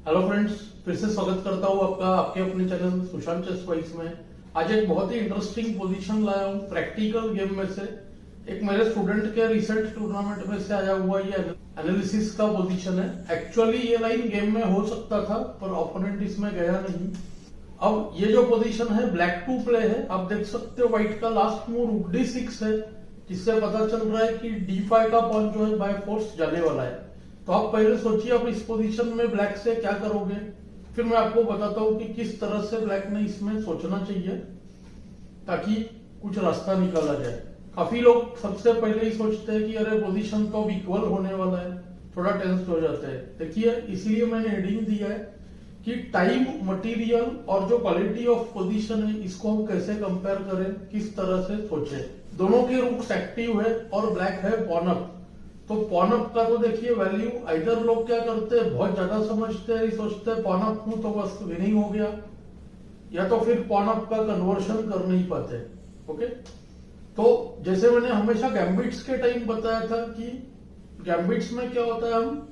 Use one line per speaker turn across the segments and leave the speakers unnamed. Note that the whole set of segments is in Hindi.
हेलो फ्रेंड्स, फिर से स्वागत करता हूँ आपका आपके अपने चैनल सुशांत चेस वाइस में। आज एक बहुत ही इंटरेस्टिंग पोजीशन लाया हूँ प्रैक्टिकल गेम में से। एक मेरे स्टूडेंट के रिसेंट टूर्नामेंट में से आया हुआ ये एनालिसिस का पोजीशन है। एक्चुअली ये लाइन गेम में हो सकता था पर ओपोनेंट इसमें गया नहीं। अब ये जो पोजीशन है ब्लैक टू प्ले है। आप देख सकते हो व्हाइट का लास्ट मूव रूक D6 है, जिससे पता चल रहा है कि D5 का पॉन जो है बाय फोर्स जाने वाला है। तो आप पहले सोचिए आप इस पोजीशन में ब्लैक से क्या करोगे, फिर मैं आपको बताता हूं कि किस तरह से ब्लैक ने इसमें सोचना चाहिए ताकि कुछ रास्ता निकाला जाए। काफी लोग सबसे पहले ही सोचते हैं कि अरे पोजीशन तो अब इक्वल होने वाला है, थोड़ा टेंस हो जाते हैं। देखिए इसलिए मैंने हेडिंग दिया है कि टाइम, मटेरियल और जो क्वालिटी ऑफ पोजीशन है इसको हम कैसे कंपेयर करें, किस तरह से सोचे। दोनों के रूक्स एक्टिव है और ब्लैक है पॉन अप। तो पॉन अप का तो देखिए वैल्यू आइदर लोग क्या करते हैं, बहुत ज्यादा समझते हैं, सोचते हैं पॉन अप हूं तो बस विनिंग हो गया, या तो फिर पॉन अप का कन्वर्शन कर नहीं पाते। ओके, तो जैसे मैंने हमेशा गैम्बिट्स के टाइम बताया था कि गैम्बिट्स में क्या होता है, हम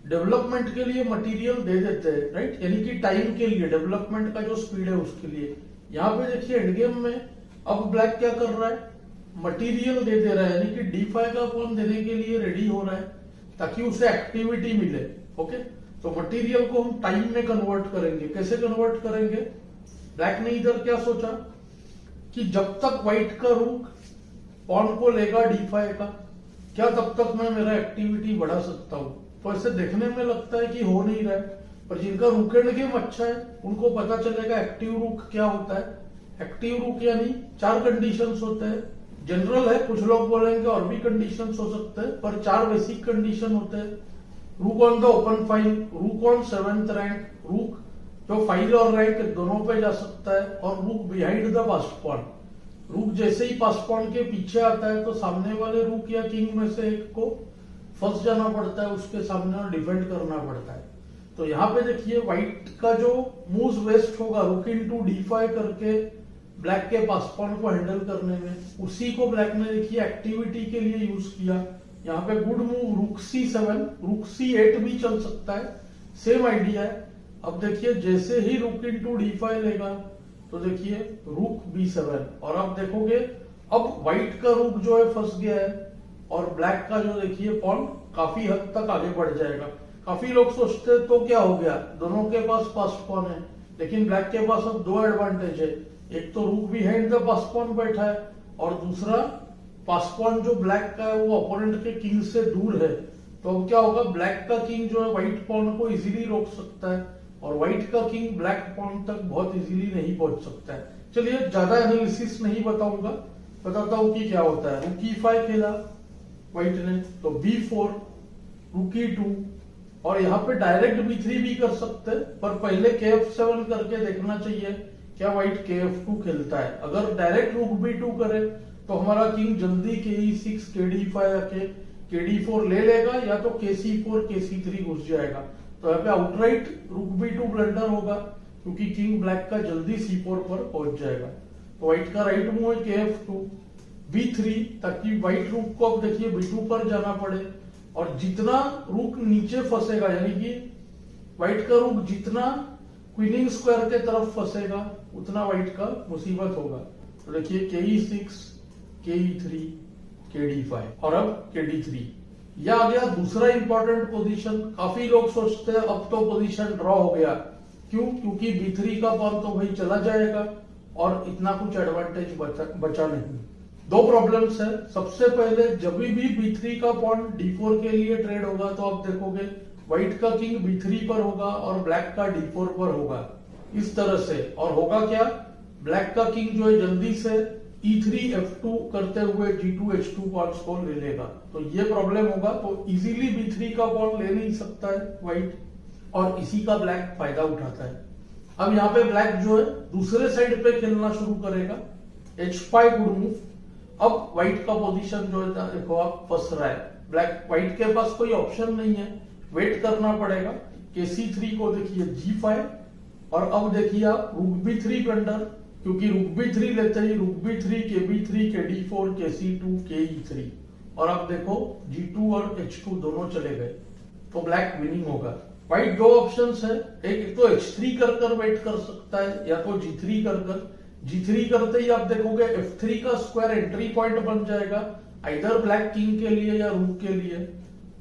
डेवलपमेंट के लिए मटेरियल दे देते हैं, राइट, यानी कि टाइम के लिए डेवलपमेंट का जो स्पीड है उसके लिए। यहाँ पे देखिए एंड गेम में अब ब्लैक क्या कर रहा है, मटेरियल दे दे रहा है, यानी कि D5 का पॉन देने के लिए रेडी हो रहा है ताकि उसे एक्टिविटी मिले। ओके, तो मटेरियल को हम टाइम में कन्वर्ट करेंगे। कैसे कन्वर्ट करेंगे, ब्लैक ने इधर क्या सोचा कि जब तक व्हाइट का रूक पॉन को लेगा D5 का, क्या तब तक मैं मेरा एक्टिविटी बढ़ा सकता हूं। तो ऐसे देखने में लगता है कि हो नहीं रहा है, पर जिनका रूक एंड गेम अच्छा है उनको पता चलेगा एक्टिव रूक क्या होता है। एक्टिव रूक यानी 4 कंडीशंस होते हैं। जनरल है, कुछ लोग बोलेंगे और भी कंडीशंस हो सकते हैं, पर 4 बेसिक कंडीशन होते हैं। रूक ऑन द ओपन फाइल, रूक ऑन 7th रैंक, रूक जो फाइल और रैंक दोनों पे जा सकता है, और रूक बिहाइंड द पास्ट पॉन। रूक जैसे ही पास्ट पॉन के पीछे आता है तो सामने वाले रूक या किंग में से एक को फंस जाना पड़ता है उसके सामने और डिफेंड करना पड़ता है। तो यहाँ पे देखिए व्हाइट का जो मूव्स वेस्ट होगा रूक इनटू D5 करके ब्लैक के पास पॉन को हैंडल करने में, उसी को ब्लैक ने देखिए एक्टिविटी के लिए यूज किया। यहाँ पे गुड मूव रूक C7, रूक C8 भी चल सकता है, सेम आइडिया है। अब देखिए जैसे ही रूक इनटू D5 लेगा तो देखिए रूक B7, और अब देखोगे अब व्हाइट का रूक जो है फंस गया है और ब्लैक का जो देखिए पॉन काफी हद तक आगे बढ़ जाएगा। काफी लोग सोचते तो क्या हो गया, दोनों के पास पास पॉन है, लेकिन ब्लैक के पास अब 2 एडवांटेज है। एक तो रूक बिहाइंड द पास पॉन बैठा है, और दूसरा पास पॉन जो ब्लैक का है वो अपोनेंट के किंग से दूर है। तो अब क्या होगा, ब्लैक का किंग जो है व्हाइट पॉन को इजीली रोक सकता है, और व्हाइट का किंग ब्लैक पॉन तक बहुत इजीली नहीं पहुंच सकता है। चलिए ज्यादा एनालिसिस नहीं बताऊंगा, बताता हूं कि क्या होता है। रूक E5 खेला व्हाइट ने, तो B4, रूक E2, और यहाँ पे डायरेक्ट B3 भी कर सकते हैं, पर पहले KF7 करके देखना चाहिए क्या व्हाइट KF2 खेलता है। अगर डायरेक्ट रूक B2 करे तो हमारा किंग जल्दी KE6, KD5 आके KD4 ले लेगा, या तो KC4, KC3 घुस जाएगा। तो यहाँ पे आउटराइट रूक B2 ब्लंडर होगा, क्योंकि किंग ब्लैक का जल्दी C4 पर पहुंच जाएगा। तो व्हाइट का राइट मूव है KF2, B3, ताकि व्हाइट रूक को अब देखिए B2 पर जाना पड़े, और जितना रूक नीचे फंसेगा, यानी कि व्हाइट का रूक जितना क्वीनिंग स्क्वायर के तरफ फंसेगा उतना व्हाइट का मुसीबत होगा। तो देखिए KE6, KE3, KD5 और अब KD3। यह आ गया दूसरा इंपॉर्टेंट पोजीशन। काफी लोग सोचते हैं अब तो पोजीशन ड्रॉ हो गया, क्यों, क्योंकि B3 का पॉन तो भाई चला जाएगा और इतना कुछ एडवांटेज बचा नहीं। 2 प्रॉब्लम्स है। सबसे पहले जब भी B3 का पॉन D4 के लिए ट्रेड होगा तो आप देखोगे व्हाइट का किंग B3 पर होगा और ब्लैक का D4 पर होगा, इस तरह से। और होगा क्या, ब्लैक का किंग जो है जल्दी से E3, F2 करते हुए G2, H2 पॉन्स को ले लेगा। तो ये प्रॉब्लम होगा, तो इजीली B3 का पॉन ले नहीं सकता है व्हाइट, और इसी का ब्लैक फायदा उठाता है। अब यहाँ पे ब्लैक जो है दूसरे साइड पे खेलना शुरू करेगा, H5 गुड मूव। अब व्हाइट का पोजीशन जो है देखो आप फंस रहा है, ब्लैक व्हाइट के पास कोई ऑप्शन नहीं है, वेट करना पड़ेगा। KC3 को देखिए G5, और अब देखिए आप रूक B3 ब्लंडर, क्योंकि रूक B3 लेते ही रूक B3, KB3, KD4, KC2, KE3, और अब देखो G2 और H2 दोनों चले गए, तो ब्लैक विनिंग होगा। व्हाइट दो ऑप्शंस है, एक तो h3 कर वेट कर सकता है या तो g3 कर। g3 करते ही आप देखोगे f3 का स्क्वायर एंट्री पॉइंट बन जाएगा आइदर ब्लैक किंग के लिए या रूक के लिए,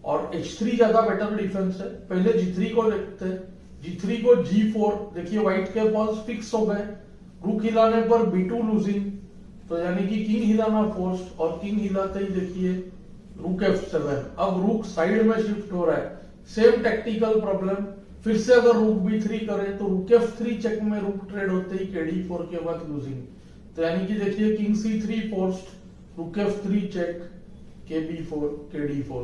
और h3 ज्यादा बेटर डिफेंस है। पहले g3 को देखते हैं। g3 को g4, देखिए व्हाइट के पॉन्स फिक्स हो गए, रूक हिलाने पर b2 लूजिंग, तो यानी कि किंग हिलाना फोर्स्ड, और किंग हिलाते ही देखिए रूक f7। अब रूक साइड में शिफ्ट हो रहा है, सेम टेक्टिकल प्रॉब्लम। फिर से अगर रूक b3 करे तो रूक f3 चेक में रूक ट्रेड होते ही kd4 के बाद लूजिंग, तो यानी कि देखिए किंग c3 फोर्स्ड, रूक f3 चेक, kb4 kd4।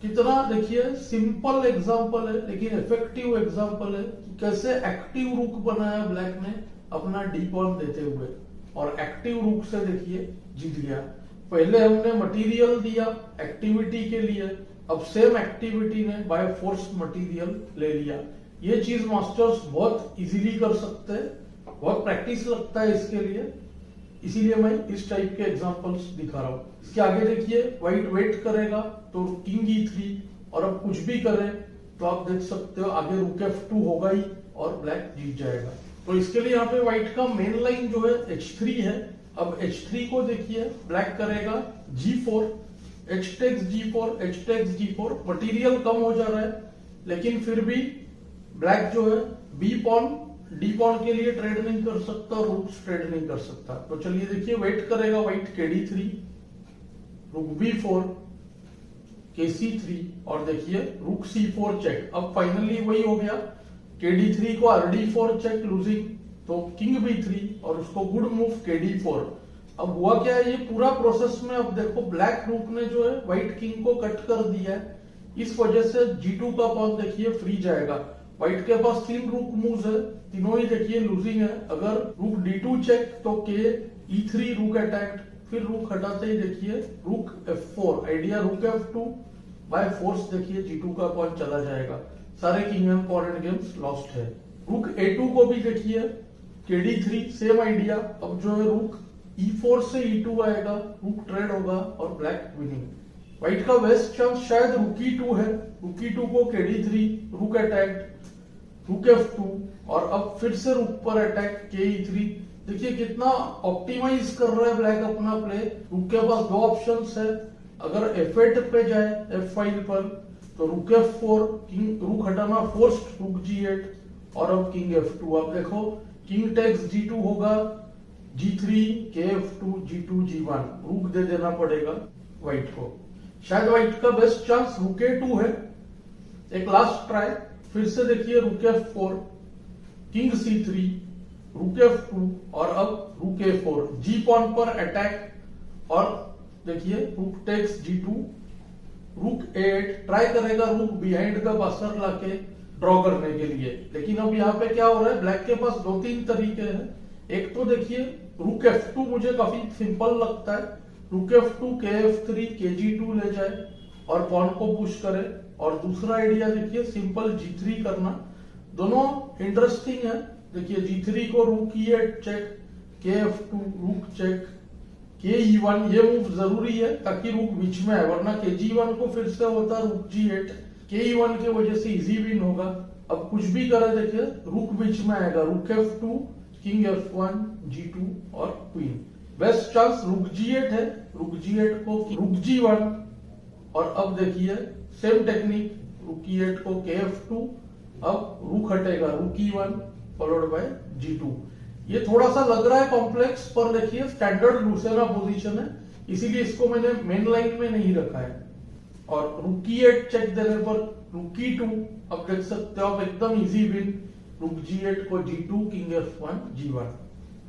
कितना देखिए सिंपल एग्जांपल है लेकिन इफेक्टिव एग्जांपल है कि कैसे एक्टिव रूक बनाया ब्लैक ने अपना डी पॉन देते हुए, और एक्टिव रूक से देखिए जीत गया। पहले हमने मटेरियल दिया एक्टिविटी के लिए, अब सेम एक्टिविटी ने बाय फोर्स मटेरियल ले लिया। ये चीज मास्टर्स बहुत इजीली कर सकते हैं, बहुत प्रैक्टिस लगता है इसके लिए, इसीलिए मैं इस टाइप के एग्जांपल्स दिखा रहा हूं। इसके आगे देखिए व्हाइट वेट करेगा तो किंग e3, और अब कुछ भी करे तो आप देख सकते हो आगे रूक f2 होगा ही और ब्लैक जीत जाएगा। तो इसके लिए यहाँ पे व्हाइट का मेन लाइन जो है h3 है। अब h3 को देखिए ब्लैक करेगा g4, h takes g4, h takes g4, material कम हो जा रहा है लेकिन फिर भी ब्लैक जो है बी पॉन डी पॉन के लिए ट्रेड नहीं कर सकता, रूक्स ट्रेड नहीं कर सकता। तो चलिए देखिए वेट करेगा व्हाइट kd3, रूक b4, kc3, और देखिए रूक c4 चेक। अब फाइनली वही हो गया, kd3 को rd4 चेक लूजिंग, तो किंग b3 और उसको गुड मूव kd4। अब हुआ क्या है, ये पूरा प्रोसेस में अब देखो ब्लैक रूक ने जो है व्हाइट किंग को कट कर दिया है, इस वजह से g2 का पॉन देखिए फ्री जाएगा। व्हाइट के पास 3 रूक मूव्स है, तीनों ही देखिए लूजिंग है। अगर रूक d2 चेक तो k e3 रूक अटैक्ड, फिर रूक हटाते ही देखिए रूक f4, आइडिया रूक f2 बाय फोर्स, देखिए g2 का पॉन चला जाएगा, सारे king and pawn and games lost है। रूक a2 को भी देखिए kd3, सेम आइडिया। अब जो है रूक e4 से e2 आएगा, रूक ट्रेड होगा और ब्लैक विनिंग। व्हाइट का बेस्ट चांस शायद रूक e2 है, रूक e2 को kd3, रूक अटैक्ड, रूक f2, और अब फिर से रूक पर अटैक k e3। देखिए कितना ऑप्टिमाइज कर रहा है ब्लैक अपना प्ले। रूक के पास 2 ऑप्शंस है, अगर f8 पे जाए f5 पर तो रूक f4, किंग रूक हटाना फोर्स्ड, रूक g8, और अब किंग f2। अब देखो किंग टेक्स g2 होगा, g3 k f2 g2 g1, रूक दे देना पड़ेगा व्हाइट को। शायद व्हाइट का बेस्ट चांस रूक a2 है, एक लास्ट ट्राई। फिर से देखिए रूक f4, किंग c3, रूक f2, और अब रूक a4, जी पॉन पर अटैक, और देखिए रूक टेक्स g2, रूक a8, ट्राई करेगा रूक बिहाइंड द पासर लाके ड्रॉ करने के लिए। लेकिन अब यहाँ पे क्या हो रहा है, ब्लैक के पास 2-3 तरीके हैं। एक तो देखिए रूक f2 मुझे काफी सिंपल लगता है, रूक f2 k f3 kg2 ले जाए और पॉन को पुश करे, और दूसरा आइडिया देखिए सिंपल g3 करना। दोनों इंटरेस्टिंग है। देखिए g3 को रूक e8 चेक, k f2 रूक चेक, k e1, ये मूव जरूरी है ताकि रूक बीच में आए, वरना k g1 को फिर से होता रूक g8, k e1 की वजह से इजी विन होगा। अब कुछ भी करे देखिए रूक बीच में आएगा, रूक f2, किंग f1, g2 और क्वीन। बेस्ट चांस रूक g8 है, रूक g8 को रूक g1, और अब देखिए सेम टेक्निक, रूक e8 को k f2, अब रूक हटेगा रूक e1 फॉलोड बाय g2। ये थोड़ा सा लग रहा है कॉम्प्लेक्स, पर देखिए स्टैंडर्ड लूसेना पोजीशन है, इसीलिए इसको मैंने मेन लाइन में नहीं रखा है। और रूक e8 चेक देने पर रूक e2, अब देख सकते हो आप एकदम इजी विन, रूक g8 को g2, किंग f1 g1।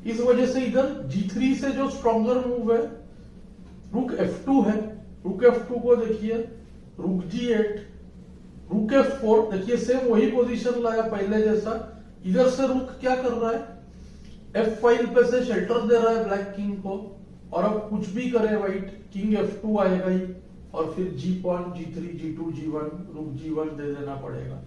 इस वजह से इधर g3 से जो स्ट्रॉन्गर मूव है रूक f2 है, रूक f2 को देखिए रूक g8, रूक f4, देखिए सेम वही पोजीशन लाया पहले जैसा। इधर से रूक क्या कर रहा है, f5 पे से शेल्टर दे रहा है ब्लैक किंग को, और अब कुछ भी करे व्हाइट, किंग f2 आएगा ही, और फिर g pawn g3 g2 g1, रूक g1 दे देना पड़ेगा,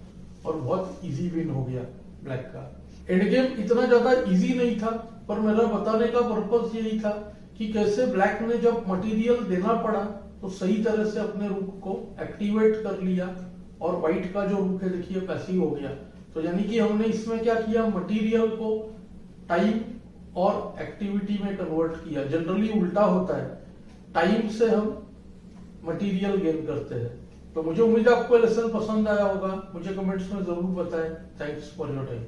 और बहुत इजी विन हो गया ब्लैक का। एंड गेम इतना ज्यादा इजी नहीं था, पर मेरा बताने का पर्पस यही था कि कैसे ब्लैक ने जब मटेरियल देना पड़ा तो सही तरह से अपने रूक को एक्टिवेट कर लिया और व्हाइट का जो रुख है देखिए पैसिव हो गया। तो यानी कि हमने इसमें क्या किया, मटेरियल को टाइम और एक्टिविटी में कन्वर्ट किया। जनरली उल्टा होता है, टाइम से हम मटेरियल गेन करते हैं। तो मुझे उम्मीद है आपको लेसन पसंद आया होगा। मुझे कमेंट्स में जरूर बताएं। Thanks for your time.